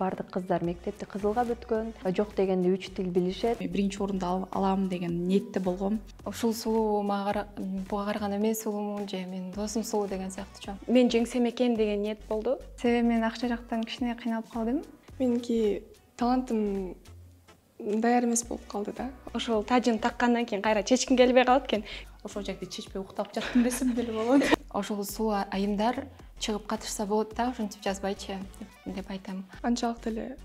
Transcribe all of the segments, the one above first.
бардык кыздар мектепти кызылга бүткөн, жок дегенде 3 тил билишет. Биринчи орунду алам деген ниетте болгом. Ушул сулуу буга караганда мен сулуумун же менин досум сулуу деген сыяктуучу. Мен жеңсем экен деген ниет болду. Себеби мен акча жактан кичине кыйналып калдым. Меники талантым даяр эмес болуп калды да. Ошол тажын таккандан кийин кайра чечким келбей калат экен. Ошол жерде чечпей уктап жаттым десем деле болот. Ошол сулуу айымдар чыгып катышса болот да, ошентип жазбайчы деп айтам. Анчалык деле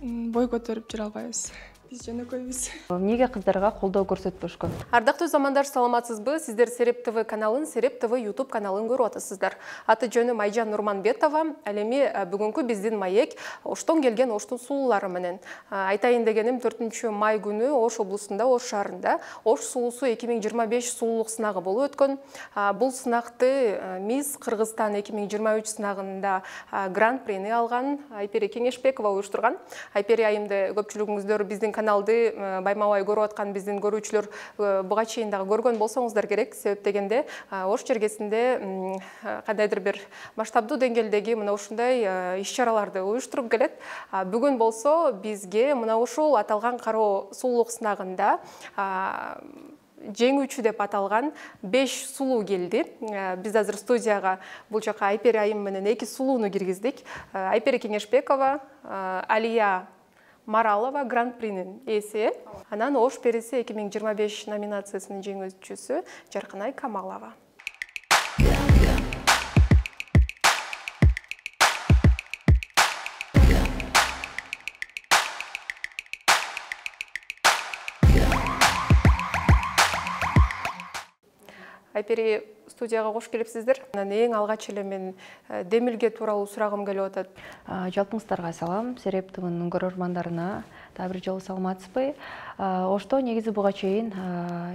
бой көтөрүп жүрө албайбыз. Биз жөнөкөйбүз. Эмнеге кыздарга колдоо көрсөтпөшкө? Ардактуу замандар, саламатсызбы? Сиздер Сереп ТВ каналын, Сереп ТВ YouTube каналын көрүп атасыздар. Аты жөнүм Айжан Нурманбетова. Ал эми бүгүнкү биздин маек Оштон келген Оштун сулуулары менен. Айтайын дегеним 4 май күнү Ош облусунда, Ош шаарында Ош сулуусу 2025 сулуулук сынагы болуп өткөн. Бул сынакты Мисс Кыргызстан 2023 сынагында гран-прини алган Айпери Кеңешбекова уюштурган. Айпери айымды көпчүлүгүңүздөр биздин каналды баймабай көрүп аткан биздин көрүүчүлөр буга чейин дагы көргөн болсоңуздар керек. Себеп дегенде Ош жергесинде кандайдыр бир масштабдуу деңгээлдеги мына ушундай иш-чараларды уюштуруп келет. Бүгүн болсо бизге мына ушул аталган кароо сулуулук сынагында жеңүүчү деп аталган 5 сулуу келди. Биз азыр студияга бул жака Айпери айым менен 2 сулууну киргиздик. Айпери Кеңешбекова, Алия Маралова гран-принин ээси, анан Ош периси 2025 номинациясынын жеңүүчүсү Жаркынай Камалова. Айпери студияга кош келипсиздер. Эң алгач эле мен Демилге тууралуу сурагым келип атат. Жалпыңыздарга салам, Сереп ТВнын көрөрмандарына дагы бир жолу саламатсызбы? Ошто негизи буга чейин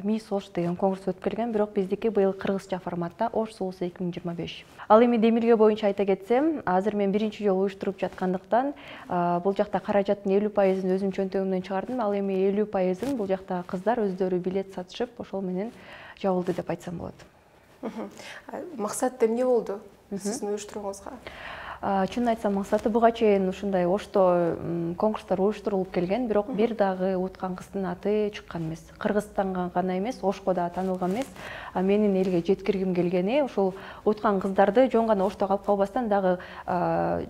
Мисс Ош деген конкурс өтүп келген, бирок биздики быйыл кыргызча форматта Ош сулуусу 2025. Ал эми Демилге боюнча айта кетсем, азыр мен биринчи жолу уюштуруп жаткандыктан, бул жакта каражаттын 50%-ын өзүм чөнтөгүмдөн чыгардым. Ал эми 50%-ын бул жакта кыздар өздөрү билет сатышып, ошол менен жабылды деп айтсам болот. Максат эмне болду сиздин уюштурууңузга? Чын айтсам, максаты буга чейин ушундай Ошто конкурстар уюштурулуп келген, бирок бир дагы уткан кыздын аты чыккан эмес. Кыргызстанга гана эмес, Ошко да таанылган эмес. Менин элге жеткиргим келгени ушул уткан кыздарды жөн гана Ошто калып калбастан дагы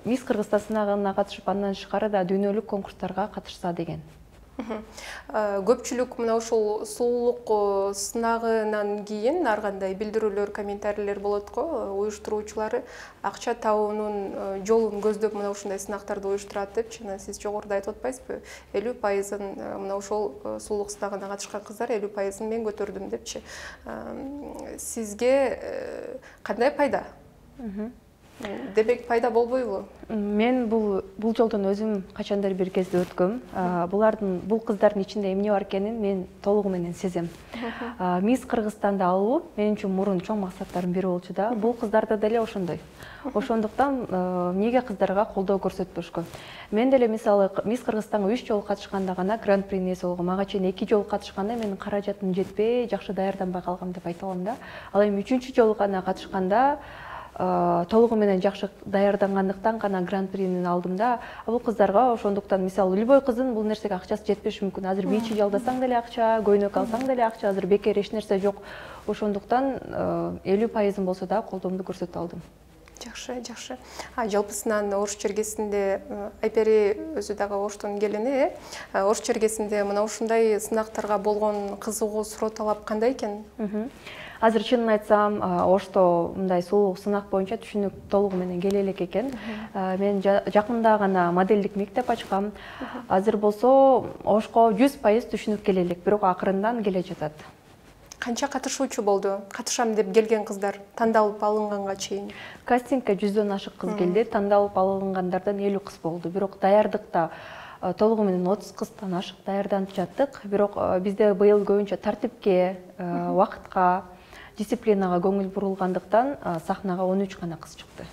Мисс Кыргызстан сынагына катышып, андан тышкары да дүйнөлүк конкурстарга катышса деген. Көпчүлүк мына ушул сулуулук сынагынан кийин ар кандай билдирүүлөр, комментарийлер болот го. Уюштуруучулары акча табуунун жолун көздөп мына ушундай сынактарды уюштурат деп, жана сиз жогоруда айтып атпайсызбы? 50%-ын мына ушул сулуулук сынагына катышкан кыздар 50%-ын мен көтөрдүм депчи. Сизге кандай пайда? Демек пайда болбойбу? Мен бул жолдон өзүм качандар бир кезде өткөм. Бул кыздардын ичинде эмне бар экенин мен толугу менен сезем. Мисс Кыргызстанды алуу мен үчүн мурун чоң максаттардын бири болчу да. Бул кыздарда деле ошондой. Ошондуктан эмнеге кыздарга колдоо көрсөтпөшкө? Мен деле мисалы Мисс Кыргызстанга 3 жолу катышканда гана гран-принин ээси болгом. Ага чейин 2 жолу катышканда менин каражатым жетпей, жакшы даярданбай калгам деп айта алам да. Ал эми 3-чү жолу гана катышканда толугу менен жакшы даярдангандыктан гана гран-принин алдым да. Бул кыздарга ошондуктан мисалы любой кыздын бул нерсеге акчасы жетпеши мүмкүн. Азыр бийчи жалдасаң деле акча, көйнөк алсаң деле акча, азыр бекер эч нерсе жок. Ошондуктан 50%-ын болсо да колдоомду көрсөтө алдым. Жакшы. Жалпысынан Ош жергесинде Айпери өзү дагы Оштон келини, Ош жергесинде мына ушундай сынактарга болгон кызыгуу, суроо талап кандай экен? Азыр чынын айтсам, Ошто мындай сулуулук сынак боюнча түшүнүк толугу менен келе элек экен. Мен жакында гана моделдик мектеп ачкам. Азыр болсо Ошко 100% түшүнүк келе элек, бирок акырындан келе жатат. Канча катышуучу болду? Катышам деп келген кыздар тандалып алынганга чейин? Кастингке 100дөн ашык кыз келди, тандалып алынгандардан 50 кыз болду. Бирок даярдыкта толугу менен 30 кыздан ашык даярданып жаттык. Бирок бизде быйыл көбүнчө тартипке, убакытка, дисциплинага көңүл бурулгандыктан сахнага 13 гана кыз чыкты.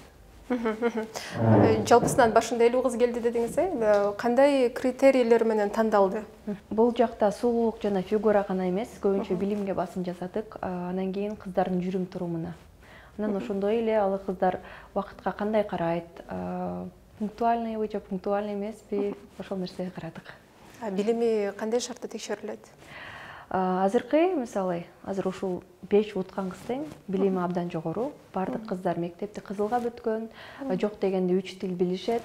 Жалпысынан башында 50 кыз келди дедиңиз, кандай критерийлер менен тандалды? Бул жакта сулуулук жана фигура гана эмес, көбүнчө билимге басым жасадык, анан кийин кыздардын жүрүм турумуна. Анан ошондой эле ал кыздар убакытка кандай карайт, пунктуальныйбы же пунктуальный эмеспи, ошол нерсеге карадык. Билими кандай шартта текшерилет? Азыркы мисалы, азыр ушул 5 уткан кыздын билими абдан жогору. Бардык кыздар мектепти кызылга бүткөн, жок дегенде 3 тил билишет.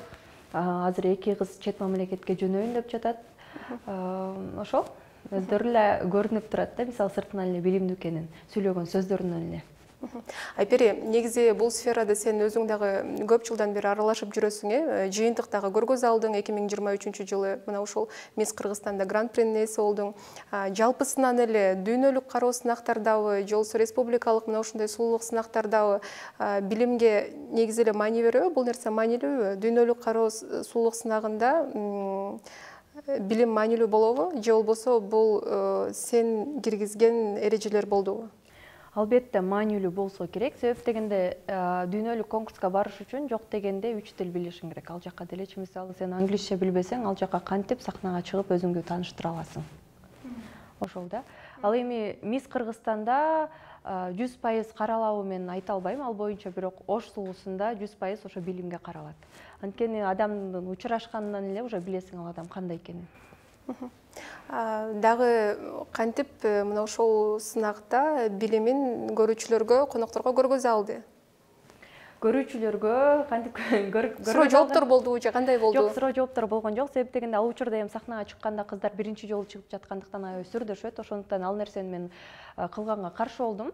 Азыр 2 кыз чет мамлекетке жөнөйүн деп жатат. Ошол өздөрү эле көрүнүп турат да, мисалы сыртынан эле билимдүү экенин, сүйлөгөн сөздөрүнөн эле. Айпери, негизи бул сферада сен өзүң дагы көп жылдан бери аралашып жүрөсүң, жыйынтык дагы көргөз алдың 2023 жылы мына ушул Мисс Кыргызстанда гран-принин ээси болдуң. Жалпысынан эле дүйнөлүк кароо сынактардабы, же болбосо республикалык мына ушундай сулуулук сынактардабы билимге негизи эле маани береби? Бул нерсе маанилүүбү? Дүйнөлүк кароо сулуулук сынагында билим маанилүү болобу? Же болбосо бул сен киргизген эрежелер болдубу? Албетте маанилүү болсо керек. Себеп дегенде дүйнөлүк конкурска барыш үчүн жок дегенде 3 тил билишиң керек. Ал жака делечи мисалы сен англисче билбесең, ал жака кантип сахнага чыгып өзүңдү тааныштыра аласың. Ошол да. Ал эми Мисс Кыргызстанда 100% каралабы мен айта албайм. Ал боюнча бирок Ош сулуусунда 100% ошо билимге каралат. Анткени адамдын учурашканынан эле уже билесиң ал адам кандай экенин. Дагы кантип мына ошол сынакта билимин көрүүчүлөргө, конокторго көргөзө алды? Көрүүчүлөргө кантип суроо жооптор болдубу же кандай болду? Жок, суроо жооптор болгон жок. Себеп дегенде ал учурда эми сахнага чыкканда кыздар биринчи жолу чыгып жаткандыктан аябай сүрдөшөт. Ошондуктан ал нерсени мен кылганга каршы болдум.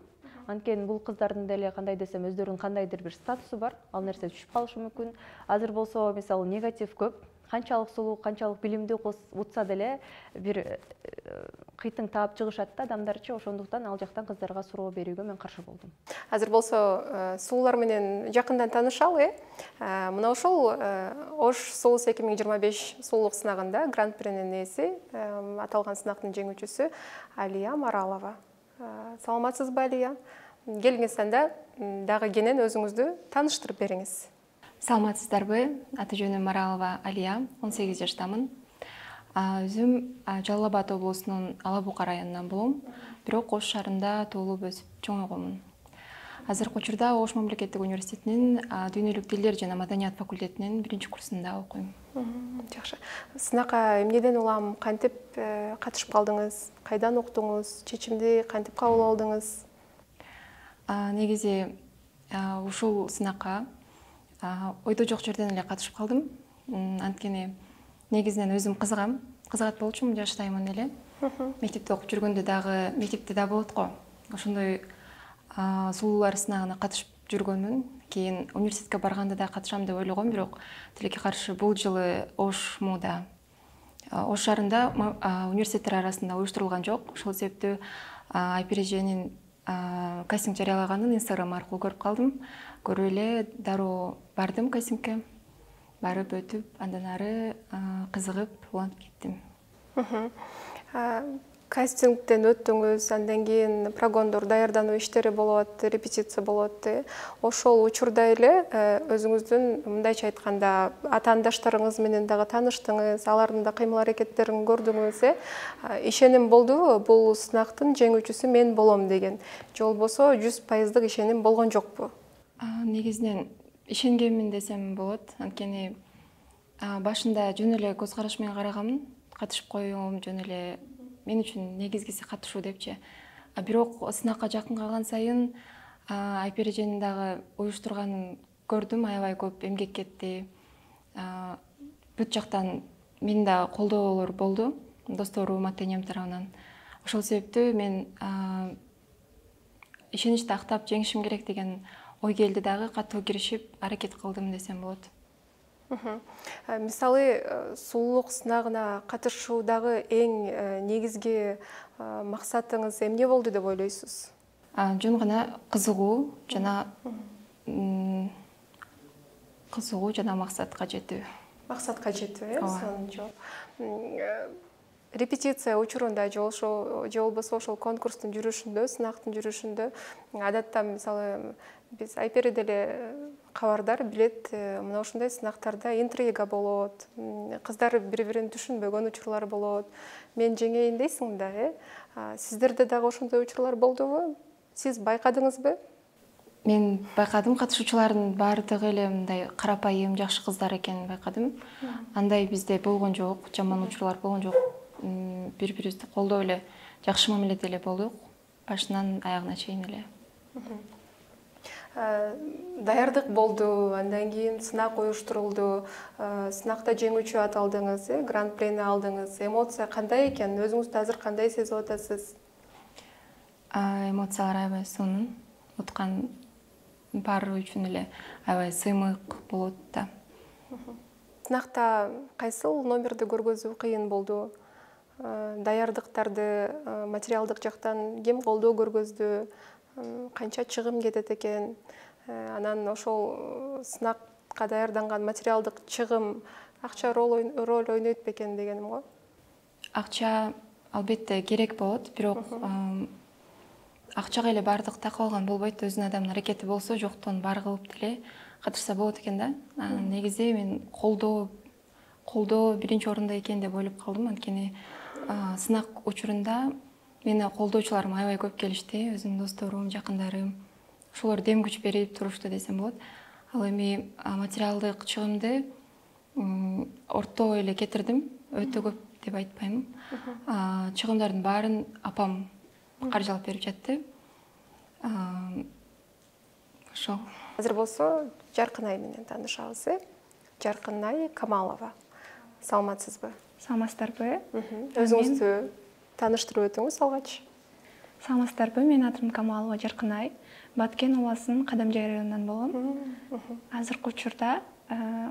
Анткени бул кыздардын деле кандай десем өздөрүнүн кандайдыр бир статусу бар. Ал нерсе түшүп калышы мүмкүн. Азыр болсо мисалы негатив көп. Канчалык сулуу, канчалык билимдүү утса деле бир кыйтың таап чыгышат да адамдарчы. Ошондуктан ал жактан кыздарга суроо берүүгө мен каршы болдум. Азыр болсо сулуулар менен жакындан таанышалы. Мына ошол Ош Сулус 2025 сулуулук сынагында гран-принин ээси, аталган сынактын жеңүүчүсү Алия Маралова. Саламатсызбы, Алия? Келиңиз анда дагы кенен өзүңүздү тааныштырып бериңиз. Саламатсыздарбы? Аты жөнүм Маралова Алия, 18 жаштамын. Өзүм Жалал Абад облусунун Ала Буука районунан болом, бирок Ош шаарында туулуп өсүп чоңойгонмун. Азыркы учурда Ош мамлекеттик университетинин дүйнөлүк тилдер жана маданият факультетинин 1-курсунда окуйм. Жакшы. Сынакка эмнеден улам кантип катышып калдыңыз? Кайдан уктуңуз? Чечимди кантип кабыл алдыңыз? Негизи ушул сынакка ойдо жок жерден эле катышып калдым. Анткени негизинен өзүм кызыгат болчумун, жаштаймын эле. Мектепте окуп жүргөндө дагы мектепте да болот го. Ошондой сулуулар сынагына катышып жүргөнмүн. Кийин университетке барганда да катышам деп ойлогом, бирок тилекке каршы бул жылы Ош шаарында университеттер арасында уюштурулган жок. Ошол себептүү Айпереженин кастинг жарыялаганын Instagram аркылуу көрүп калдым. Көрүп эле дароо бардым кастингке. Барып өтүп, андан ары кызыгып, уланып кеттим. Кастингден өттүңүз, андан кийин прогондор, даярдануу иштери болот, репетиция болот. Ошол учурда эле өзүңүздүн мындайча айтканда атаандаштарыңыз менен дагы тааныштыңыз, алардын да кыймыл аракеттерин көрдүңүз. Ишеним болдубу бул сынактын жеңүүчүсү мен болом деген? Же болбосо 100% ишеним болгон жокпу? Негизинен ишенгенмин десем болот. Анткени башында жөн эле көз караш менен караганмын. Катышып коюм жөн эле мен үчүн негизгиси катышуу депчи. Бирок сынакка жакын калган сайын Айпереженин дагы уюштурганын көрдүм, аябай көп эмгек кетти. Бүт жактан менин да колдоолор болду, досторум, ата-энем тарабынан. Ошол себептүү мен ишеничти актап жеңишим керек деген ой келди дагы, катуу киришип аракет кылдым десем болот. Мисалы, сулуулук сынагына катышуудагы эң негизги максатыңыз эмне болду деп ойлойсуз? Жөн гана кызыгуу жана максатка жетүү. Максатка жетүү, сонун жооп. Репетиция учурунда же болбосо ошол конкурстун жүрүшүндө, сынактын жүрүшүндө адатта мисалы биз Айпери деле кабардар билет, мына ушундай сынактарда интрига болот, кыздар бири-бирин түшүнбөгөн учурлар болот. Мен жеңейин дейсиң да, Сиздерде дагы ошондой учурлар болдубу? Сиз байкадыңызбы? мен байкадым катышуучулардын баардыгы эле мындай карапайым жакшы кыздар экенин байкадым. Андай бизде болгон жок, жаман учурлар болгон жок. Бири бирибизди колдоп эле жакшы мамиледе эле болдук, башынан аягына чейин эле. Даярдык болду, андан кийин сынак уюштурулду, сынакта жеңүүчү аталдыңыз, гран-прини алдыңыз. Эмоция кандай экен? Өзүңүздү азыр кандай сезип атасыз? Эмоциялар аябай сонун. Уткан баары үчүн эле аябай сыймык болот да. Сынакта кайсыл номерди көргөзүү кыйын болду? Даярдыктарды материалдык жактан ким колдоо көргөздү? Канча чыгым кетет экен? Анан ошол сынакка даярданган материалдык чыгым акча роль ойнойт бекен дегеним го. Акча албетте керек болот, бирок акчага эле баардык такып алган болбойт. Өзүнүн адамдын аракети болсо, жоктон бар кылып деле катышса болот экен да. Негизи мен колдоо биринчи орунда экен деп ойлоп калдым. Анткени сынак учурунда мени колдоочуларым аябай көп келишти. Өзүмдүн досторум, жакындарым. Ошолор дем күч берип турушту десем болот. Ал эми материалдык чыгымды орто эле кетирдим. Өтө көп деп айтпайм. Чыгымдардын баарын апам каржылап берип жатты. Ошол. Азыр болсо Жаркынай менен таанышабыз. Жаркынай Камалова. Саламатсызбы? Саламатсыздарбы? Өзүңүздү тааныштырып өтүңүз алгач. Саламатсыздарбы? Менин атым Камалова Жаркынай. Баткен областынын Кадамжай районунан болгом. Азыркы учурда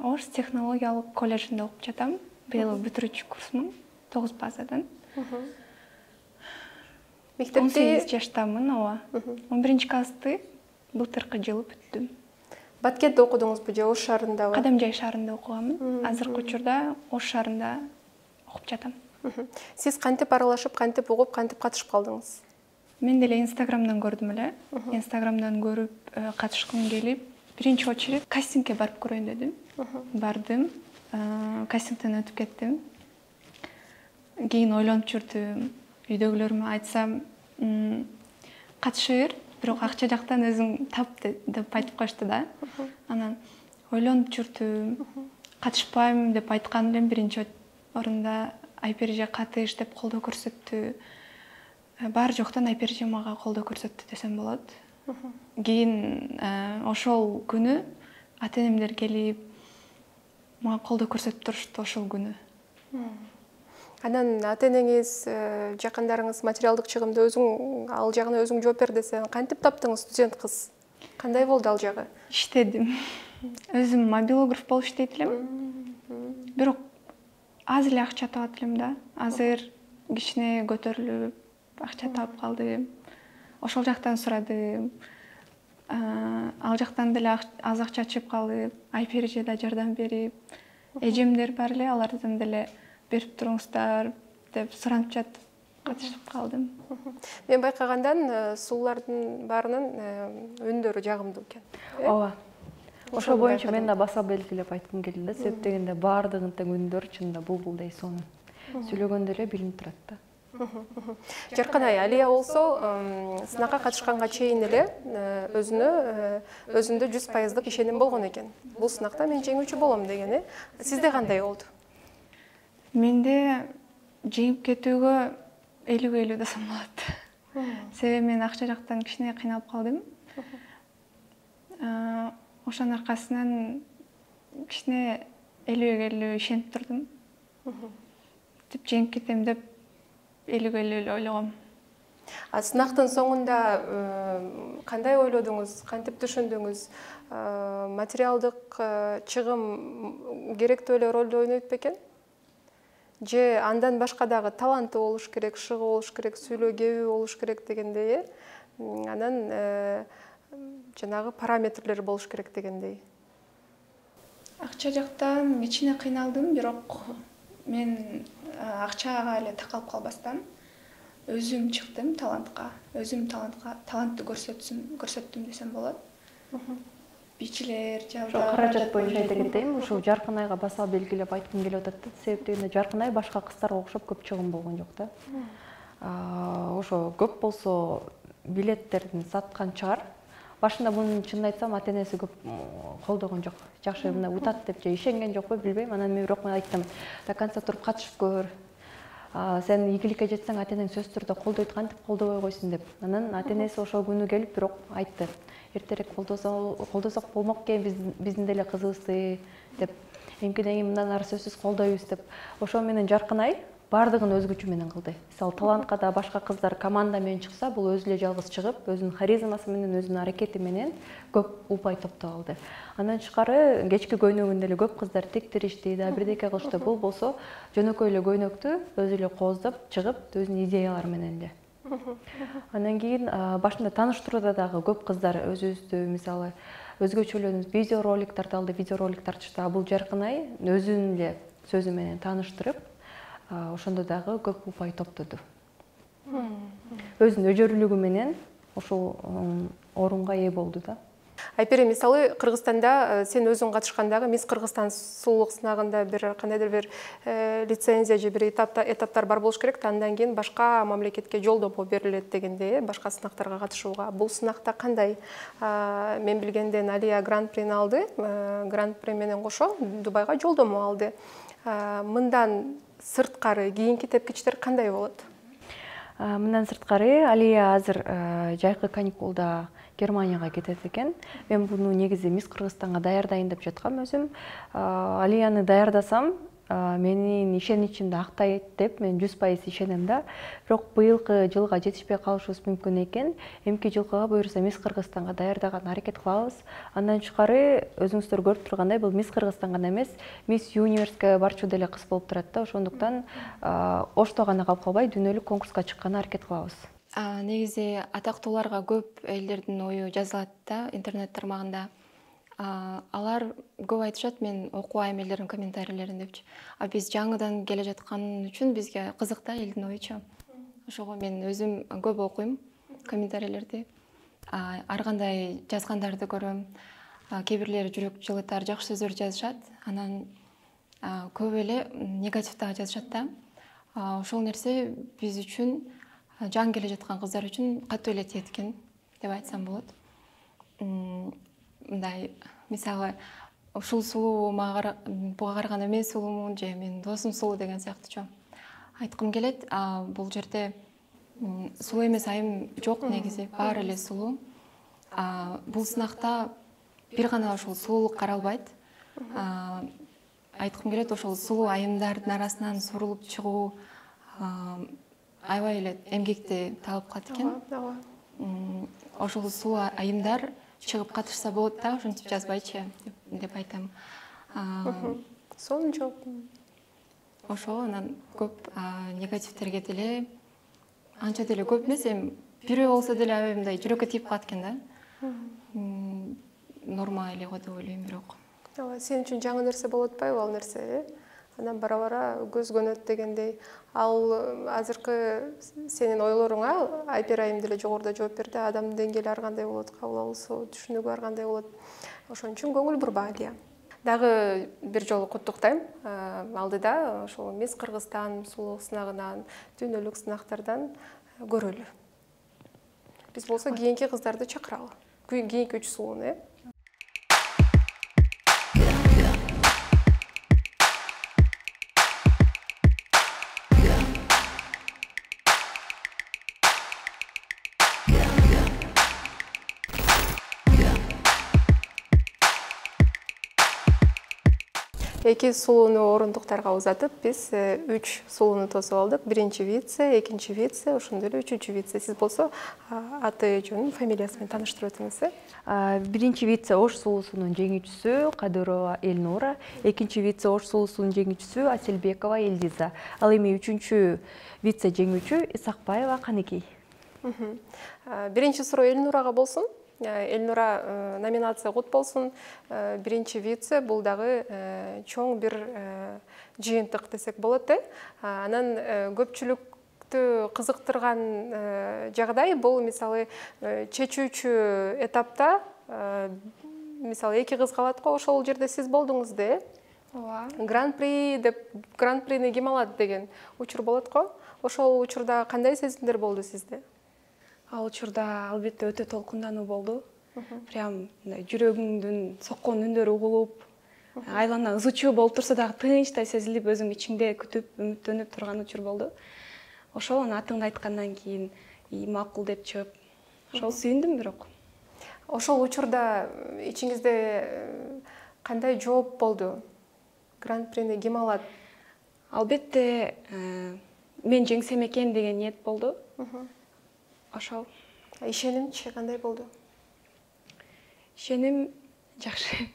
Ош технологиялык колледжинде окуп жатам. Быйыл бүтүрүүчү курсмун, 9 базадан. 18 жаштамын, ооба. 11 классты былтыркы жылы бүттүм. Баткенде окудуңузбу же Ош шаарындабы? Кадамжай шаарында окуганмын. Азыркы учурда Ош шаарында окуп жатам. Сиз кантип аралашып, кантип угуп, кантип катышып калдыңыз? Мен деле Инстаграмдан көрдүм эле. Инстаграмдан көрүп, катышкым келип, биринчи очередь кастингге барып көрөйүн дедим. Бардым, кастингден өтүп кеттим. Кийин ойлонуп жүрдүм. Үйдөгүлөрүмө айтсам, катыша бер, бирок акча жактан өзүң тап деп айтып коюшту да. Анан ойлонуп жүрдүм. Катышпайм деп айткан элем биринчи орунда. Айперже катыш деп колдоо көрсөттү. Бар жоктон Айперже мага колдоо көрсөттү десем болот. Кийин ошол күнү ата-энемдер келип мага колдоо көрсөтүп турушту ошол күнү. Анан ата-энеңиз, жакындарыңыз материалдык чыгымды өзүң ал жагына өзүң жооп бер десе, кантип таптыңыз студент кыз? Кандай болду ал жагы? Иштедим. Өзүм мобилограф болуп иштейт элем. Бирок аз эле акча табат элем да. Азыр кичине көтөрүлүп, акча таап калдым. Ошол жактан сурадым. Ал жактан деле аз акча чыгып калып, Айпержеде жардам берип, эжемдер бар эле, алардан деле берип туруңуздар деп суранып жатып катышып калдым. Мен байкагандан сулуулардын баарынын үндөрү жагымдуу экен. Ооба. Ошол боюнча мен да баса белгилеп айткым келди. Себеп дегенде баардыгын тең үндөр чынында булбулдай сонун. Сүйлөгөндө эле билинип турат да. Жаркынай, Алия болсо сынакка катышканга чейин эле өзүндө 100% ишеним болгон экен. Бул сынакта мен жеңүүчү болом деген. Сизде кандай болду? Менде жеңип кетүүгө 50-50 десем болот. Себеби мен акча жактан кичине кыйналып калдым. Ошонун аркасынан кичине 50-50 ишенип турдум. Деп жеңип кетем деп 50-50 эле ойлогом. Сынактын соңунда кандай ойлодуңуз, кантип түшүндүңүз? Материалдык чыгым керектүү эле ролду ойнойт бекен? Же андан башка дагы таланты болуш керек, шыгы болуш керек, сүйлөө кеби болуш керек дегендей, анан жанагы параметрлери болуш керек дегендей. Акча жактан кичине кыйналдым, бирок мен акчага эле такалып калбастан өзүм чыктым талантка. Өзүм талантты көрсөттүм десем болот. Бичлер, жабдар. Каражат боюнча айта кетейин, ушул Жаркынайга баса белгилеп айткым келип атат да. Себеп дегенде Жаркынай башка кыздарга окшоп көп чыгым болгон жок да. Ошо көп болсо билеттерин саткан чыгар. башында мунун чынын айтсам ата энеси көп колдогон жок. Жакшы мына утат деп же ишенген жокпу билбейм. Анан мен бирок айттым, до конца туруп катышып көр. Сен ийгиликке жетсең ата энең сөзсүз түрдө колдойт, кантип колдобой койсун деп. Анан ата энеси ошол күнү келип бирок айтты. Эртерээк колдосок болмок экен, биздин деле кызыбызды деп. Эмкиден мындан ары сөзсүз колдойбуз деп. Ошо менен Жаркынай бардыгын өзгөчө менен кылды. Мисалы талантка да башка кыздар команда менен чыкса, бул өзү эле жалгыз чыгып, өзүнүн харизмасы менен, өзүнүн аракети менен көп упай топтоп алды. Андан тышкары кечки көйнөгүндө эле көп кыздар тиктиришти да, бирдеке кылышты. Бул болсо жөнөкөй эле көйнөктү өзү эле кооздоп чыгып, өзүнүн идеялары менен эле. Андан кийин башында тааныштырууда дагы көп кыздар өзүбүздү мисалы өзгөчөлөнүп видеороликтарды алды, видеороликтар чыкты. Бул Жаркынай өзүнүн эле сөзү менен тааныштырып, ошондо дагы көп упай топтоду. Өзүнүн өжөрүлүгү менен ошол орунга ээ болду да. Айпери, мисалы Кыргызстанда сен өзүң катышкандагы Мисс Кыргызстан сулуулук сынагында бир кандайдыр бир лицензия же бир этаптар бар болуш керек, андан кийин башка мамлекетке жолдомо берилет дегенде, башка сынактарга катышууга. Бул сынакта кандай? Мен билгенден Алия гран-прини алды, гран-при менен кошо Дубайга жолдомо алды. Мындан сырткары кийинки тепкичтер кандай болот? Мындан сырткары Алия азыр жайкы каникулда Германияга кетет экен. Мен буну негизи Мисс Кыргызстанга даярдайын деп жаткам өзүм. Алияны даярдасам, менин ишеничимди актайт деп мен 100% ишенем да. Бирок быйылкы жылга жетишпей калышыбыз мүмкүн экен. Эмки жылкыга буюрса Мисс Кыргызстанга даярдаганга аракет кылабыз. Андан тышкары өзүңүздөр көрүп тургандай, бул Мисс Кыргызстан гана эмес, Мисс Юниверске барчу деле кыз болуп турат да. Ошондуктан Ошто гана калып калбай, дүйнөлүк конкурска чыкканга аракет кылабыз. Негизи атактууларга көп элдердин ою жазылат да интернет тармагында. Алар көп айтышат, мен окубайм элдердин комментарийлерин депчи. Биз жаңыдан келе жаткан үчүн бизге кызык да элдин оючу. Ошого мен өзүм көп окуйм комментарийлерди. Ар кандай жазгандарды көрөм. Кээ бирлери жүрөк жылытар жакшы сөздөр жазышат. Анан көп эле негатив дагы жазышат да. Ошол нерсе биз үчүн, жаңы келе жаткан кыздар үчүн катуу эле тиеткин деп айтсам болот. Мындай мисалы ушул сулуу буга караганда мен сулуумун же менин досум сулуу деген сыяктуучу айткым келет. Бул жерде сулуу эмес айым жок негизи, баары эле сулуу. Бул сынакта бир гана ошол сулуулук каралбайт. Айткым келет, ошол сулуу айымдардын арасынан сурулуп чыгуу аябай эле эмгекти талап кылат экен. Ошол сулуу айымдар чыгып катышса болот да, ошентип жазбайчы деп айтам. Сонун жооп. Ошо анан көп негативтерге деле анча деле көп эмес, эми бирөө болсо деле аябай мындай жүрөккө тийип калат экен да. Норма эле го деп ойлойм бирок. Сен үчүн жаңы нерсе болуп атпайбы ал нерсе? Анан бара-бара көз көнөт дегендей. Ал азыркы сенин ойлоруңа Айпер айым деле жогоруда жооп берди. Адамдын деңгээли ар кандай болот, кабыл алуусу, түшүнүгү ар кандай болот. Ошон үчүн көңүл бурба Алия. Дагы бир жолу куттуктайм. Алдыда ошол Мисс Кыргызстан сулуулук сынагынан, дүйнөлүк сынактардан көрөлү. Биз болсо кийинки кыздарды чакыралы. Кийинки 3 сулууну, Эки сулууну орундуктарга узатып, биз 3 сулууну тосуп алдык. Биринчи вице, экинчи вице, ошондой эле үчүнчү вице. Сиз болсо аты жөнүн, фамилиясы менен тааныштырып өтүңүз. Биринчи вице Ош сулуусунун жеңүүчүсү Кадырова Элнура, экинчи вице Ош сулуусунун жеңүүчүсү Аселбекова Элдиза. Ал эми үчүнчү вице жеңүүчү Исакбаева Каныкей. Биринчи суроо Элнурага болсун. Элнура номинация кут болсун. Биринчи вице бул дагы чоң бир жыйынтык десек болот. Анан көпчүлүктү кызыктырган жагдай бул мисалы чечүүчү этапта мисалы эки кыз калат го, ошол жерде сиз болдуңуз да. Ооба. Гран-при деп гран-прини ким алат деген учур болот го. Ошол учурда кандай сезимдер болду сизде? Ал учурда албетте өтө толкундануу болду. Прям мындай жүрөгүңдүн соккон үндөрү угулуп, айлана ызы чуу болуп турса дагы тынчтай сезилип, өзүң ичиңде күтүп, үмүттөнүп турган учур болду. Ошол анан атыңды айткандан кийин макул деп чыгып, ошол сүйүндүм бирок. Ошол учурда ичиңизде кандай жооп болду? Гран-прини ким алат? Албетте, мен жеңсем экен деген ниет болду. Ошол. Ишенимчи кандай болду? Ишеним жакшы.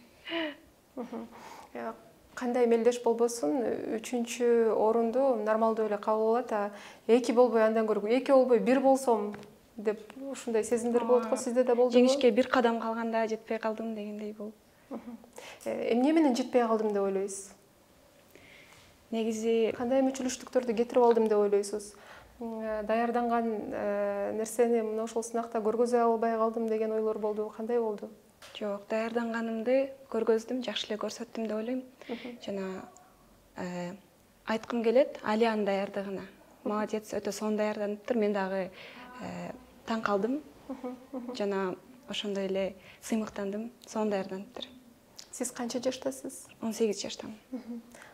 Кандай мелдеш болбосун, 3-чү орунду нормалдуу эле кабыл алат, а 2 болбой андан көрө 2 болбой 1 болсом деп ушундай сезимдер болот го, сизде да болдубу? Жеңишке бир кадам калганда жетпей калдым дегендей болуп. Эмне менен жетпей калдым деп ойлойсуз? Негизи Кандай мүчүлүштүктөрдү кетирип алдым деп ойлойсуз? Даярданган нерсени мына ошол сынакта көргөзө албай калдым деген ойлор болдубу? Кандай болду? жок, даярданганымды көргөздүм, жакшы эле көрсөттүм деп ойлойм. Жана айткым келет Алиянын даярдыгына. Молодец, өтө сонун даярданыптыр. Мен дагы таң калдым. Жана ошондой эле сыймыктандым. Сонун даярданыптыр. Сиз канча жаштасыз? 18 жаштамын.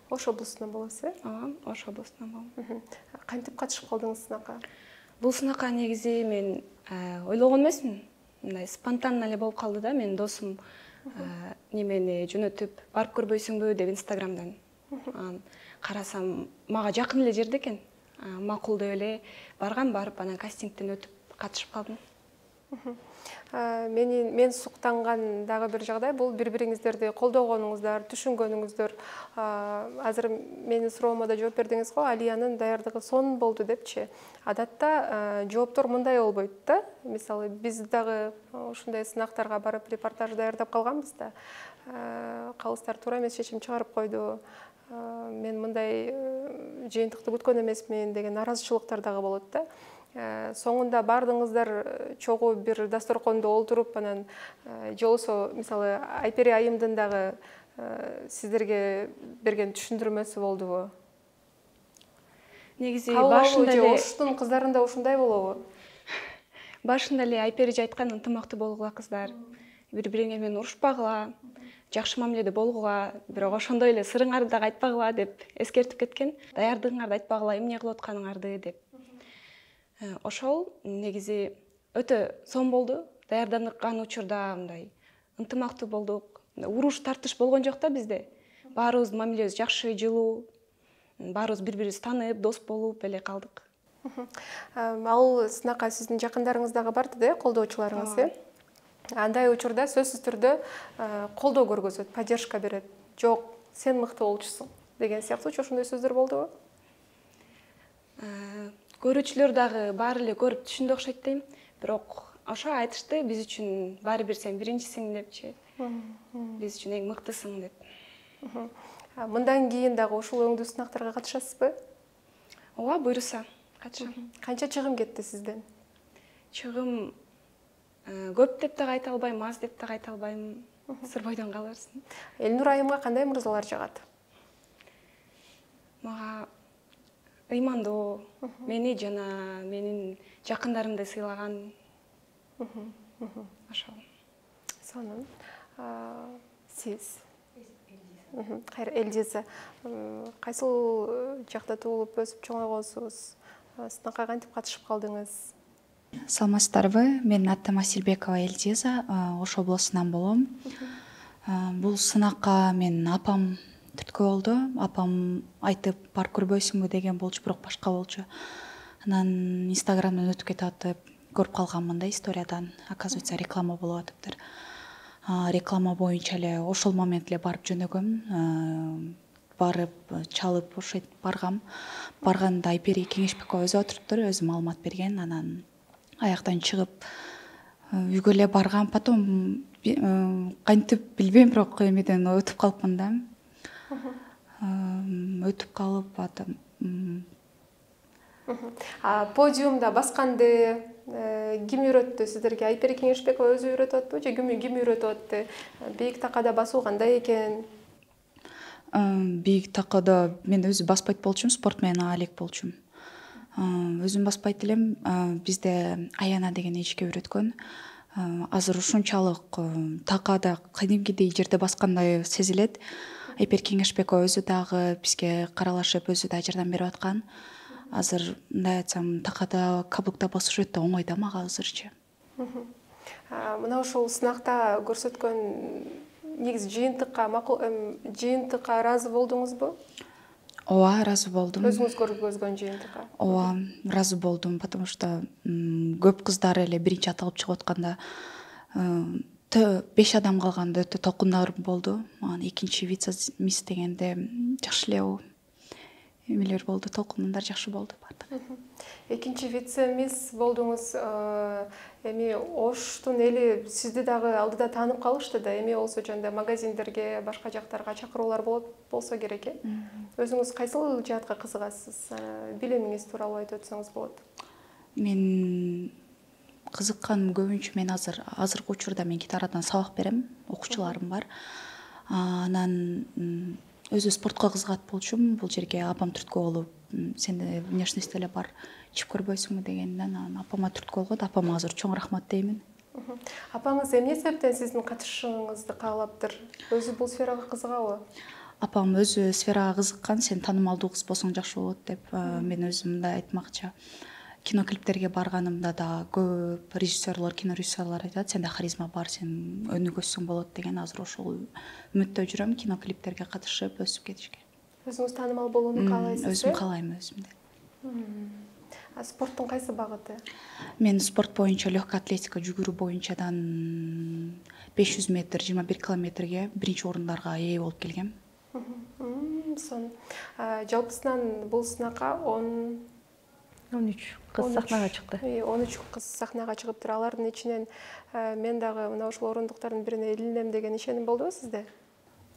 Ош облусунан болосуз, э? Ооба, Ош облусунан болом. Кантип катышып калдыңыз сынакка? Бул сынакка негизи мен ойлогон эмесмин. Мындай спонтанно эле болуп калды да. Менин досум немени жөнөтүп, барып көрбөйсүңбү деп Инстаграмдан. Анан карасам, мага жакын эле жерде экен. Макул деп эле барып анан кастингден өтүп катышып калдым. Мен суктанган дагы бир жагдай бул бири-бириңиздерди колдогонуңуздар, түшүнгөнүңүздөр. Азыр менин суроомо да жооп бердиңиз го, Алиянын даярдыгы сонун болду депчи. Адатта жооптор мындай болбойт да. Мисалы, биз дагы ушундай сынактарга барып репортаж даярдап калганбыз да. Калыстар туура эмес чечим чыгарып койду. Мен мындай жыйынтыкты күткөн эмесмин деген наразычылыктар дагы болот да. Соңунда бардыңыздар чогуу бир дасторкондо олтуруп, анан же болбосо мисалы Айпери айымдын дагы сиздерге берген түшүндүрмөсү болдубу? Негизи башында эле Оштун кыздарында ушундай болобу? Башында эле Айпериже айткан ынтымактуу болгула кыздар. Бири-бириңер менен урушпагыла, жакшы мамиледе болгула, бирок ошондой эле сырыңарды дагы айтпагыла деп эскертип кеткен. Даярдыгыңарды айтпагыла, эмне кылып атканыңарды деп. Ошол негизи өтө сонун болду. Даярданган учурда мындай ынтымактуу болдук. Уруш тартыш болгон жок да бизде. Баарыбыздын мамилебиз жакшы, жылуу. Баарыбыз бири-бирибизди таанып, дос болуп эле калдык. Ал сынакка сиздин жакындарыңыз дагы барды да, колдоочуларыңыз, э? Андай учурда сөзсүз түрдө колдоо көргөзөт, поддержка берет. Жок, сен мыкты болчусуң деген сыяктуу ошондой сөздөр болдубу? Көрүүчүлөр дагы баары эле көрүп түшүндү окшойт дейм. Бирок ошо айтышты, биз үчүн баары бир сен биринчисиң депчи. Биз үчүн эң мыктысың деп. Мындан кийин дагы ушул өңдүү сынактарга катышасызбы? Ооба, буйруса катышам. Канча чыгым кетти сизден? Чыгым көп деп да айта албайм, аз деп да айта албайм. Сыр бойдон кала берсин. Элнур айымга кандай мырзалар жагат? Мага ыймандуу, мени жана менин жакындарымды сыйлаган. Ошол. Сонун. Сиз? Кайра Элдиза, кайсыл жакта туулуп өсүп чоңойгонсуз? Сынакка кантип катышып калдыңыз? Саламатсыздарбы? Менин атым Асилбекова Элдиза, Ош облусунан болом. Бул сынакка мен апам түрткү болду. Апам айтып, барып көрбөйсүңбү деген болчу, бирок башка болчу. Анан Инстаграмдан өтүп кетип атып, көрүп калганмын да историядан. Оказывается, реклама болуп атыптыр. Реклама боюнча эле ошол момент эле барып жөнөгөм. Барып чалып ошентип баргам. Барганда Айпери Кеңешбекова өзү отуруптур, өзү маалымат берген. Анан аяктан чыгып үйгө эле баргам. Потом кантип билбейм, бирок эмеден өтүп калыпмын да. Өтүп калып атам. Подиумда басканды ким үйрөттү сиздерге? Айпери Кеңешбекова өзү үйрөтүп атпы же ким үйрөтүп атты? Бийик такада басуу кандай экен? Бийик такада мен өзү баспайт болчумун, спорт менен аалек болчумун. Өзүм баспайт элем. Бизде Аяна деген эжеке үйрөткөн. азыр ушунчалык такада кадимкидей жерде баскандай сезилет. Айпер Кеңешбекова өзү дагы бизге каралашып, өзү да жардам берип аткан. Азыр мындай айтсам, такада каблукта басыш өтө оңой да мага азырчы. Мына ушул сынакта көрсөткөн негизи жыйынтыкка ыраазы болдуңузбу? Ооба, ыраазы болдум. Өзүңүз көргөзгөн жыйынтыкка? Ооба, ыраазы болдум, потому что көп кыздар эле биринчи аталып чыгып атканда 5 адам калганда өтө толкундуу болду. Анан экинчи вице-мисс дегенде жакшы эле эмелер болду, толкундар жакшы болду баардыгы. Экинчи вице-мисс болдуңуз. Эми Оштун эли сизди дагы алдыда таанып калышты да. Эми болсо жанда магазиндерге, башка жактарга чакыруулар болсо керек э. Өзүңүз кайсыл жаатка кызыгасыз? Билимиңиз тууралуу айтып өтсөңүз болот. Мен кызыкканым көбүнчө мен азыркы учурда мен гитарадан сабак берем, окуучуларым бар. Анан өзү спортко кызыгат болчумун. Бул жерге апам түрткү болуп, сенде внешность эле бар, ичип көрбөйсүңбү дегенден анан апама түрткү болгон. Апама азыр чоң рахмат деймин. Апаңыз эмне себептен сиздин катышышыңызды каалаптыр? Өзү бул сферага кызыгабы? Апам өзү сферага кызыккан, сен таанымалдуу кыз болсоң жакшы болот деп. Мен өзүм мындай айтмакчы. Киноклиптерге барганымда да көп режиссерлор, кинорежиссерлор айтат, сенде харизма бар, сен өнүгөсүң болот деген. Азыр ошол үмүттө жүрөм, киноклиптерге катышып өсүп кетишке. Өзүңүз таанымал болууну каалайсызбы? Өзүм каалайм өзүмдө. Спорттун кайсы багыты? Мен спорт боюнча легкая атлетика, жүгүрүү боюнчадан 500 метр, 21 километрге биринчи орундарга ээ болуп келгем. Жалпысынан бул сынакка 13 кыз сахнага чыкты. 13 кыз сахнага чыгыптыр. Алардын ичинен мен дагы мына ушул орундуктардын бирине илинем деген ишеним болдубу сизде?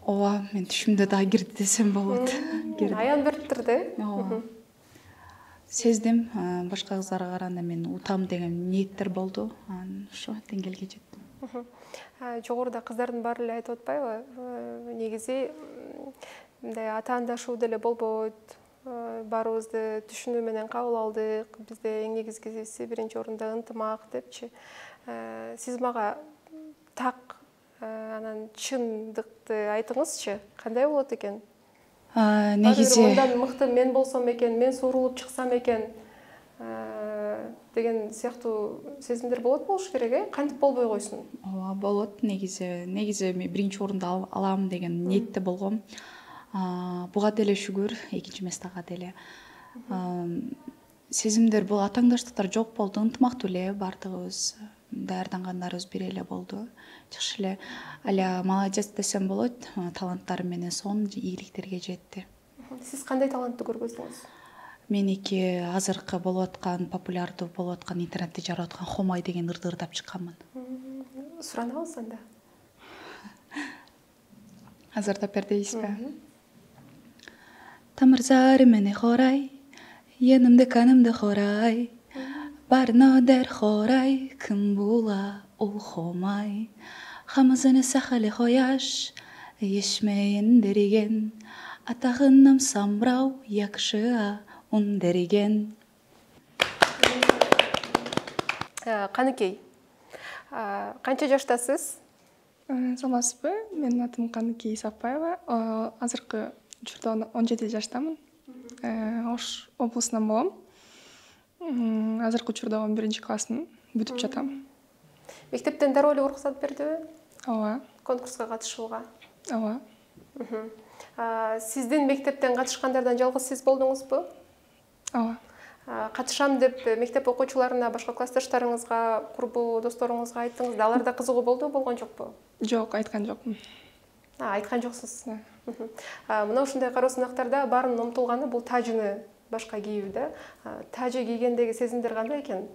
Ооба, мен түшүмдө дагы кирди десем болот. Аян бериптир да? Ооба. Сездим, башка кыздарга караганда мен утам деген ниеттер болду. Анан ошо деңгээлге жеттим. Жогоруда кыздардын баары эле айтып атпайбы? Негизи мындай атаандашуу деле болбойт. Баарыбызды түшүнүү менен кабыл алдык. Бизде эң негизгиси биринчи орунда ынтымак депчи. Сиз мага так анан чындыкты айтыңызчы. Кандай болот экен? Негизи мындан мыкты мен болсом экен, мен суурулуп чыксам экен деген сыяктуу сезимдер болуш керек, э? Кантип болбой койсун? Ооба, болот. Негизи мен биринчи орунду алам деген ниетте болгом. Буга деле шүгүр, экинчи местага деле. Сезимдер бул атаңдаштыктар жок болду, ынтымактуу эле баардыгыбыз даярдангандарыбыз бир эле болду. Жакшы эле. Аля молодец десем болот. Таланттарым менен сонун ийгиликтерге жетти. Сиз кандай талантты көргөздүңүз? Меники азыркы болуп аткан, популярдуу болуп аткан, интернетте жарап аткан Хомай деген ырды ырдап чыкканмын. Суранабыз анда. Азырдап бер дейсизби? Тамырзары мене хорай, янымды канымды хорай, барно дер хорай, ким була ул Хомай. Хамызыны сахали хояш, ешмейин дереген, атагынам самрау, якшыа ун дереген. Каныкей, канча жаштасыз? Саламатсызбы? Менин атым Каныкей Сапаева. Азыркы учурда 17 жаштамын. Ош облусунан болом. Азыркы учурда 11 классмын, бүтүп жатам. Мектептен дароо эле уруксат бердиби? Ооба. Конкурска катышууга? Ооба. Сиздин мектептен катышкандардан жалгыз сиз болдуңузбу? Ооба. Катышам деп мектеп окуучуларына, башка классташтарыңызга, курбу досторуңузга айттыңыз да, аларда кызыгуу болду, болгон жокпу? Жок, айткан жокмун. Айткан жоксуз. Мына ушундай кароо сынактарда баарынын умтулганы бул тажыны башка кийүү да. Тажы кийгендеги сезимдер кандай экен?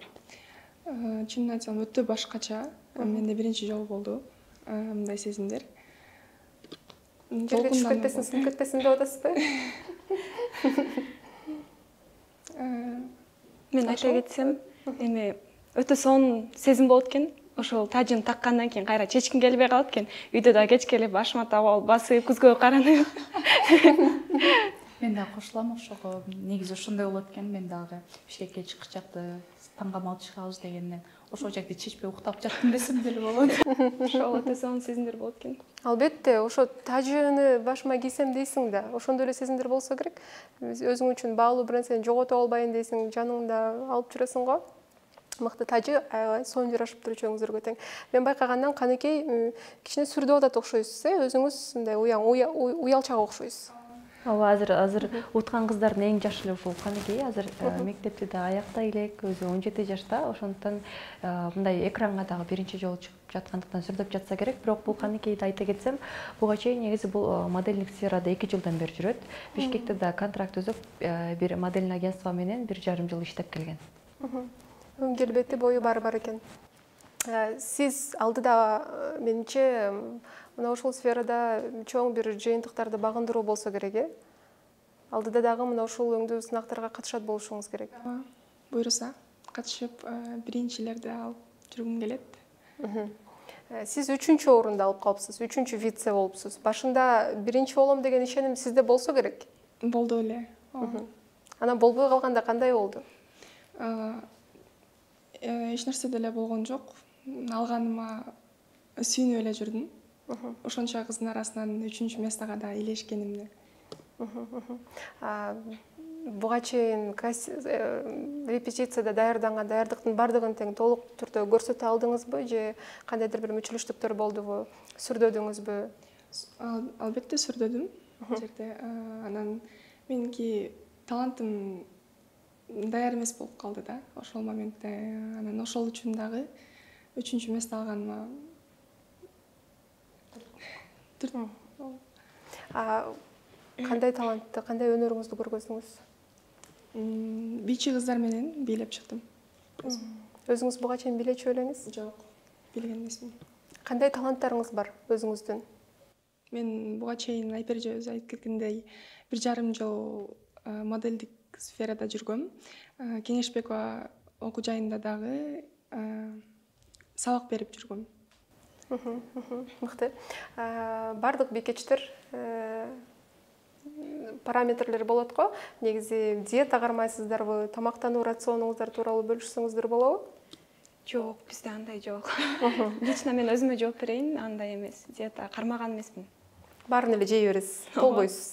Чынын айтсам өтө башкача. Менде биринчи жолу болду мындай сезимдер. Жерге түшүп кетпесин, сынып кетпесин деп атасызбы? Мен айта кетсем, эми өтө сонун сезим болот экен. Ошол тажын таккандан кийин кайра чечким келбей калат экен. Үйдө да кеч келип башыма таап басып, күзгө каранып. Мен да кошулам ошого. Негизи ошондой болот экен. Мен дагы Бишкекке чыкчакты таң камал чыгабыз дегенден ошол жерде чечпей уктап жаттым десем деле болот. ошол өтө сонун сезимдер болот экен. Албетте, ошо тажыны башыма кийсем дейсиң да, ошондой эле сезимдер болсо керек. Өзүң үчүн баалуу бир нерсени жогото албайын дейсиң, жаныңда алып жүрөсүң го. Мыкты тажы аябай сонун жарашып турчу өңүзөргө тең. Мен байкагандан канекей кичине сүрдөп атат окшойсуз, өзүңүз мындай уялчаак окшойсуз. Ооба, азыр уткан кыздардын эң жашы эле ушул канекей. Азыр мектепти да аяктай элек, өзү 17 жашта. Ошондуктан мындай экранга дагы биринчи жолу чыгып жаткандыктан сүрдөп жатса керек. Бирок бул канекейди айта кетсем, буга чейин негизи бул модельдик сферада 2 жылдан бери жүрөт. Бишкекте да контракт түзүп, бир модель агентство менен 1,5 жыл иштеп келген. Өң келбети бою бар экен. Сиз алдыда менимче мына ушул сферада чоң бир жыйынтыктарды багындыруу болсо керек, Алдыда дагы мына ушул өңдүү сынактарга катышат болушуңуз керек. Буйруса катышып, биринчилерди алып жүргүм келет. Сиз 3-чү орунду алып калыпсыз, 3-чү вице болупсуз. Башында биринчи болом деген ишеним сизде болсо керек. Болду эле. Анан болбой калганда кандай болду? Эч нерсе деле болгон жок. Алганыма сүйүнүп эле жүрдүм. Ошончо кыздын арасынан 3-чү местага да илешкенимди. Буга чейин репетицияда даярданган даярдыктын бардыгын тең толук түрдө көрсөтө алдыңызбы же кандайдыр бир мүчүлүштүктөр болдубу? Сүрдөдүңүзбү? Албетте сүрдөдүм. Жерде анан меники талантым даяр эмес болуп калды да ошол моментте. Анан ошол үчүн дагы 3-чү место алганыма Кандай талантты, кандай өнөрүңүздү көргөздүңүз? Бийчи кыздар менен бийлеп чыктым. Өзүңүз буга чейин билечү элеңиз? Жок, билген эмесмин. Кандай таланттарыңыз бар өзүңүздүн? Мен буга чейин Айперже өзү айтып кеткендей 1,5 жыл модельдик сферада жүргөм. Кеңешбекова окуу жайында дагы сабак берип жүргөм. Мыкты. Бардык бекечтер параметрлери болот го. Негизи диета кармайсыздарбы, тамактануу рационуңуздар тууралуу бөлүшсөңүздөр болобу? Жок, бизде андай жок. Лично мен өзүмө жооп берейин, андай эмес. Диета кармаган эмесмин. Баарын эле жей бересиз, толбойсуз,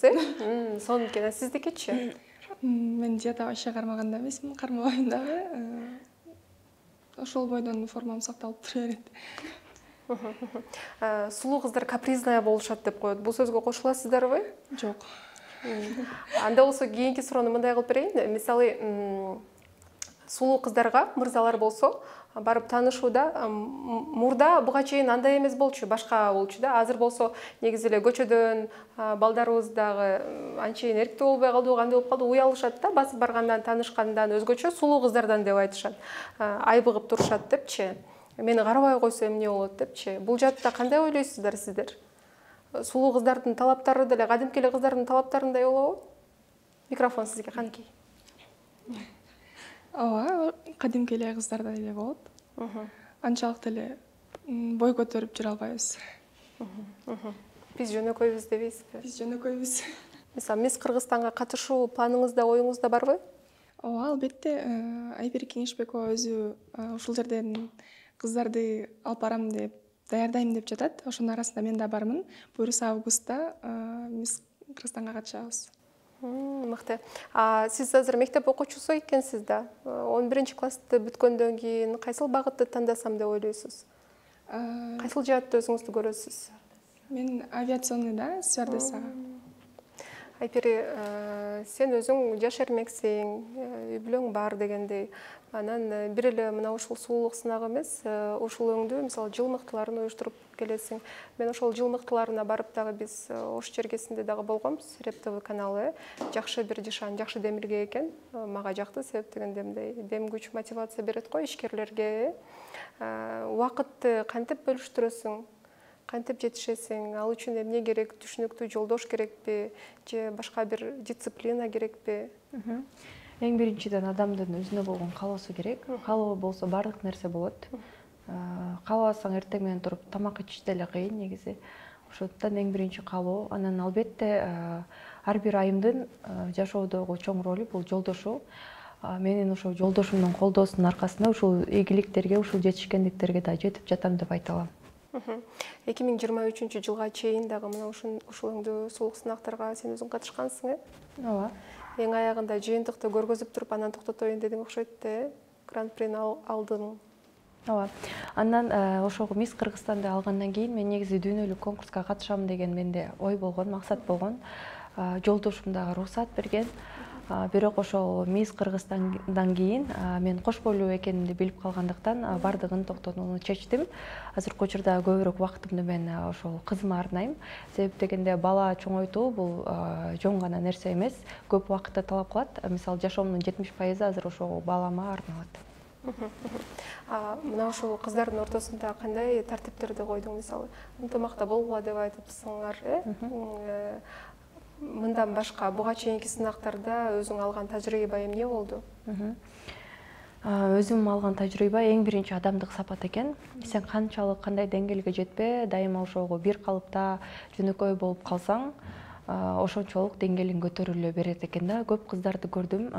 сонун экен. Сиздикичи? Мен диета вообще кармаган да эмесмин, кармабайм дагы. Ошол бойдон формам сакталып тура берет. Сулуу кыздар капризная болушат деп коет. Бул сөзгө кошуласыздарбы? Жок. Анда болсо кийинки суроону мындай кылып берейин. Мисалы, сулуу кыздарга мырзалар болсо, барып таанышууда мурда буга чейин андай эмес болчу, башка болчу да. Азыр болсо негизи эле көчөдөн балдарыбыз дагы анчейин эрктүү болбой калды, кандай болуп калды, уялышат да, басып баргандан, таанышкандан өзгөчө сулуу кыздардан деп айтышат. Айбыгып турушат депчи. Мени карабай койсо эмне болот депчи. Бул жаатта кандай ойлойсуздар сиздер? Сулуу кыздардын талаптары деле кадимки эле кыздардын талаптарындай болобу? Микрофон сизге, канкей. Ооба, кадимки эле кыздардай эле болот. Анчалык деле бой көтөрүп жүрө албайбыз. Биз жөнөкөйбүз дебейсизби? Биз жөнөкөйбүз. Мисалы, Мисс Кыргызстанга катышуу планыңызда, оюңузда барбы? Ооба, албетте. Айпер Кеңешбекова өзү ушул жерден кыздарды алып барам деп даярдайм деп жатат. Ошонун арасында мен да бармын. Буюрса августта Мисс Кыргызстанга катышабыз. Мыкты. Сиз азыр мектеп окуучусу экенсиз да. 11-классты бүткөндөн кийин кайсыл багытты тандасам деп ойлойсуз? Кайсыл жаатта өзүңүздү көрөсүз? Мен авиационный да, стюардесса. Айпери, сен өзүң жаш эрмексиң, үй бүлөң бар дегендей. Анан бир эле мына ушул сулуулук сынагы эмес, ушул өңдүү, мисалы, жыл мыктыларын уюштуруп келесиң. Мен ошол жыл мыктыларына барып дагы биз Ош чергесинде дагы болгонбуз. Сереп ТВ каналы жакшы бир жашан, жакшы демилге экен. Мага жакты, себеп дегенде дем күч, мотивация берет го ишкерлерге. Убакытты кантип бөлүштүрөсүң? Кантип жетишесиң? Ал үчүн эмне керек? Түшүнүктүү жолдош керекпи? Же башка бир дисциплина керекпи? Эң биринчиден адамдын өзүнө болгон каалоосу керек. Каалоо болсо бардык нерсе болот. Каалабасаң эртең менен туруп тамак ичиш деле кыйын негизи. Ошондуктан эң биринчи каалоо. Анан албетте ар бир айымдын жашоодогу чоң ролу бул жолдошу. Менин ошо жолдошумдун колдоосунун аркасында ушул ийгиликтерге, ушул жетишкендиктерге да жетип жатам деп айта алам. 2023 жылга чейин дагы мына ушулуңдуу сулук сынактарга сен өзүң катышкансың, Ооба. Эң аягында жыйынтыкты көргөзүп туруп анан токтотоюн дедиң окшойт да, Гран-прини алдың. Ооба. Андан ошого Мисс Кыргызстанды алгандан кийин мен негизи дүйнөлүк конкурска катышам деген менде ой болгон, максат болгон. Жолдошум дагы уруксат берген. Бирок ошол Мисс Кыргызстандан кийин мен кош бойлуу экенимди билип калгандыктан бардыгын токтотууну чечтим. Азыркы учурда көбүрөөк убактымды мен ошол кызыма арнайм. Себеп дегенде бала чоңойтуу бул жөн гана нерсе эмес, көп убакытты талап кылат. Мисалы жашоомдун 70% азыр ошол балама арналат. Мына ушул кыздардын ортосунда кандай тартиптерди койдуң? Мисалы, ынтымакта болгула деп айтыпсыңар, Мындан башка буга чейинки сынактарда өзүң алган тажрыйба эмне болду? Өзүм алган тажрыйба эң биринчи адамдык сапат экен. Сен канчалык кандай деңгээлге жетпе, дайыма ошого бир калыпта жөнөкөй болуп калсаң, ошончолук деңгээлиң көтөрүлө берет экен да. Көп кыздарды көрдүм.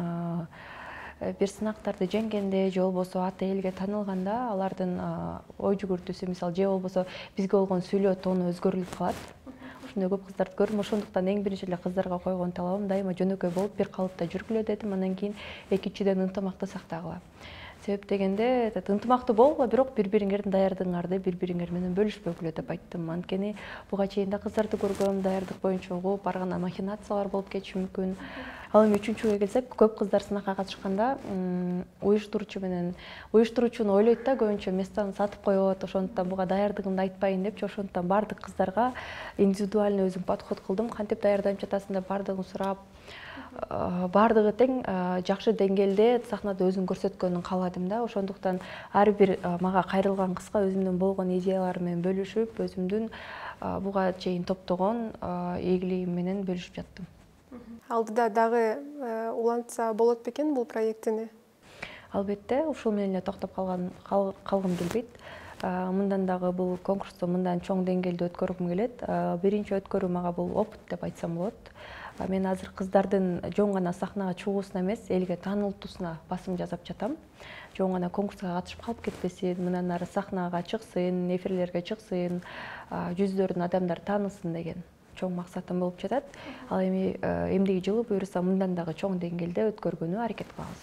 Бир сынактарды жеңгенде же болбосо ата элге таанылганда алардын ой жүгүртүүсү, мисалы, же болбосо бизге болгон сүйлөө тону өзгөрүлүп калат. Ошондой көп кыздарды көрдүм. Ошондуктан эң биринчи эле кыздарга койгон талабым дайыма жөнөкөй болуп бир калыпта жүргүлө дедим. Андан кийин экинчиден ынтымакты сактагыла. Себеп дегенде ынтымактуу болгула, бирок бири-бириңердин даярдыгыңарды бири-бириңер менен бөлүшпөгүлө деп айттым. Анткени буга чейин да кыздарды көргөм, даярдык боюнча угуп, барганда махинациялар болуп кетиши мүмкүн. Ал эми үчүнчүгө келсек, көп кыздар сынакка катышканда уюштуруучуну ойлойт да, көбүнчө местаны сатып коет. Ошондуктан буга даярдыгымды айтпайын депчи, ошондуктан бардык кыздарга индивидуальный өзүм подход кылдым. Кантип даярданып жатасың деп бардыгын сурап, бардыгы тең жакшы деңгээлде сахнада өзүн көрсөткөнүн кааладым да. Ошондуктан ар бир мага кайрылган кызга өзүмдүн болгон идеяларым менен бөлүшүп, өзүмдүн буга чейин топтогон ийгилигим менен бөлүшүп жаттым. Алдыда дагы улантса болот бекен бул проектини? Албетте, ушул менен эле токтоп калгым келбейт. Мындан дагы бул конкурсту мындан чоң деңгээлде өткөргүм келет. Биринчи өткөрүү мага бул опыт деп айтсам болот. Мен азыр кыздардын жөн гана сахнага чыгуусуна эмес, элге таанылтуусуна басым жасап жатам. Жөн гана конкурска катышып калып кетпесин, мындан ары сахнага чыксын, эфирлерге чыксын, жүздөрүн адамдар таанысын деген чоң максатым болуп жатат. Ал эми эмдиги жылы буюрса мындан дагы чоң деңгээлде өткөргөнү аракет кылабыз.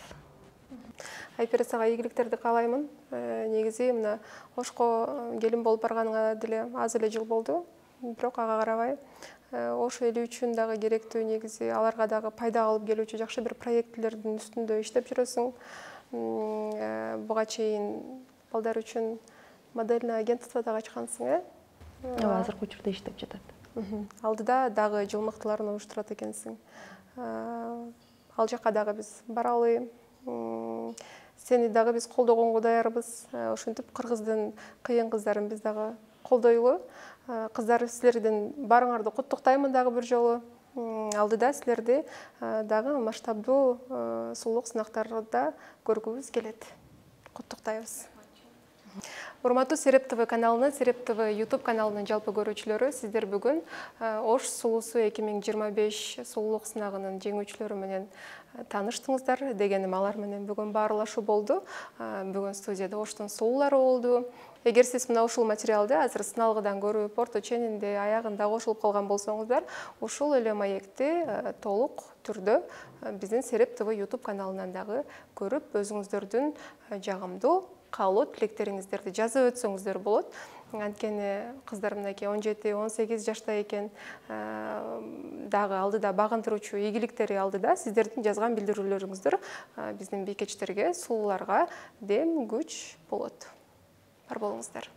Айпери, сага ийгиликтерди каалаймын. Негизи мына Ошко келин болуп барганыңа деле аз эле жыл болду. Бирок ага карабай Ош эли үчүн дагы керектүү, негизи аларга дагы пайда алып келүүчү жакшы бир проектлердин үстүндө иштеп жүрөсүң. Буга чейин балдар үчүн модельный агентство дагы ачкансың, Ооба, азыркы учурда иштеп жатат. Алдыда дагы жылмыктыларын уюштурат экенсиң. Ал жака дагы биз баралы. Сени дагы биз колдогонго даярбыз. Ошентип кыргыздын кыйын кыздарын биз дагы колдойлу. Кыздар, силердин барыңарды куттуктаймын дагы бир жолу. Алдыда силерди дагы масштабдуу сулуулук сынактарында көргүбүз келет. Куттуктайбыз. Урматтуу Сереп ТВ каналынын, Сереп ТВ YouTube каналынын жалпы көрүүчүлөрү, сиздер бүгүн Ош сулуусу 2025 сулуулук сынагынын жеңүүчүлөрү менен тааныштыңыздар. Дегеним, алар менен бүгүн баарлашуу болду. Бүгүн студияда Оштун сулуулары болду. Эгер сиз мына ушул материалды азыр сыналгыдан көрүп, орто ченинде, аягында кошулуп калган болсоңуздар, ушул эле маекти толук түрдө биздин Сереп ТВ YouTube каналынан дагы көрүп, өзүңүздөрдүн жагымдуу каалоо тилектериңиздерди жазып өтсөңүздөр болот. Анткени кыздар мынакей 17-18 жашта экен, дагы алдыда багындыруучу ийгиликтери алдыда. Сиздердин жазган билдирүүлөрүңүздөр биздин бийкечтерге, сулууларга дем, күч болот. Бар болуңуздар.